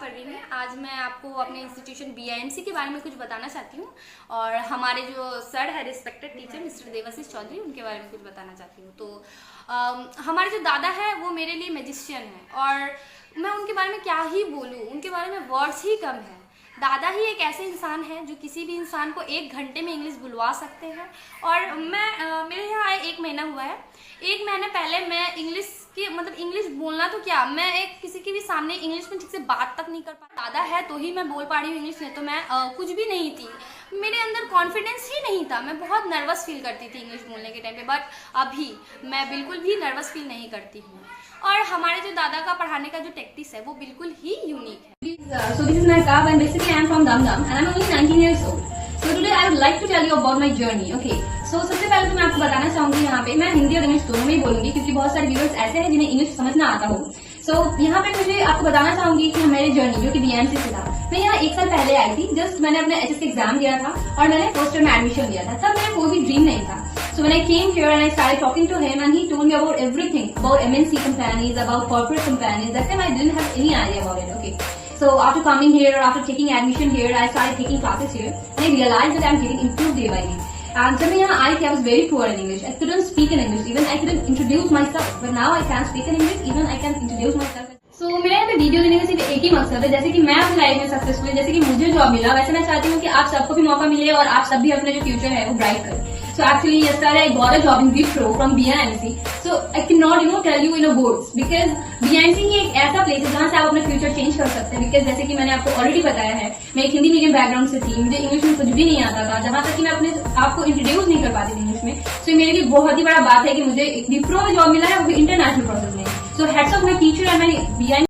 परवीन है। आज मैं आपको अपने इंस्टीट्यूशन BIMC के बारे में कुछ बताना चाहती हूँ और हमारे जो सर है respected teacher mister Devashish Chaudhary, उनके बारे में कुछ बताना चाहती हूँ। तो हमारे जो दादा है वो मेरे लिए मैजिशियन है और मैं उनके बारे में क्या ही बोलूँ, उनके बारे में वर्ड्स ही कम है। दादा ही एक ऐसे इंसान है जो किसी भी इंसान को 1 घंटे में इंग्लिश बुलवा सकते हैं। और मैं मेरे यहाँ आए 1 महीना हुआ है। 1 महीने पहले मैं इंग्लिश बोलना तो क्या, मैं किसी के भी सामने इंग्लिश में ठीक से बात तक नहीं कर पा। दादा है तो ही मैं बोल पा रही हूँ इंग्लिश में, तो मैं कुछ भी नहीं थी, मेरे अंदर कॉन्फिडेंस ही नहीं था। मैं बहुत नर्वस फील करती थी इंग्लिश बोलने के टाइम पे, बट अभी मैं बिल्कुल भी नर्वस फील नहीं करती हूँ। और हमारे जो दादा का पढ़ाने का जो टेक्टिक्स है वो बिल्कुल ही यूनिक है। So this is Naikab and basically I am from Dam and I am only 19 years old. So today I would like to tell you about my journey. Okay. So सबसे पहले तो मैं आपको बताना चाहूंगी, यहाँ पे मैं हिंदी और इंग्लिश दोनों में ही बोलूंगी क्योंकि बहुत सारे व्यूअर्स ऐसे हैं जिन्हें इंग्लिश समझ ना आता हो। So यहाँ पे मुझे आपको बताना चाहूंगी कि मेरी जर्नी जो कि BIMC से था। मैं यहाँ 1 साल पहले आई थी, जस्ट मैंने अपने HSC एग्जाम दिया था और मैंने फर्स्ट ईयर में एडमिशन लिया था। तब मेरा कोई भी ड्रीम नहीं था। So when I came here and I started talking to him and he told me about everything, about MNC companies, about corporate companies. That time I didn't have any idea about it. Okay. So after coming here or after taking admission here, I started taking classes here and I realized that I'm getting improved day by day. And जब मैं यहाँ आई थी, I was very poor in English. I couldn't speak in English. Even I couldn't introduce myself. But now I can speak in English. Even I can introduce myself. So मेरे यहाँ पे video देने का सिर्फ एक ही मकसद है, जैसे कि मैं अपनी लाइफ में सक्सेसफुल, जैसे कि मुझे जॉब मिला, वैसे मैं चाहती हूँ कि आप सबको भी मौका मिले और आप सब भी अपने जो फ्यूचर है वो ब्राइट करें। So actually yesterday I got a job in Wipro from BIMC. So I cannot tell you in a words because BIMC ही एक ऐसा प्लेस है जहाँ से आप अपना फ्यूचर चेंज कर सकते हैं। बिकॉज जैसे कि मैंने आपको ऑलरेडी बताया है, मैं एक हिंदी मीडियम बैकग्राउंड से थी, मुझे इंग्लिश में कुछ भी नहीं आता था, जहाँ तक कि मैं अपने आपको इंट्रोड्यूस नहीं कर पाती थी इंग्लिश में। So मेरे लिए बहुत ही बड़ा बात है कि मुझे एक विप्रो में जॉब मिला है, वो भी इंटरनेशनल प्रोसेस में। So heads of my teacher and my BIMC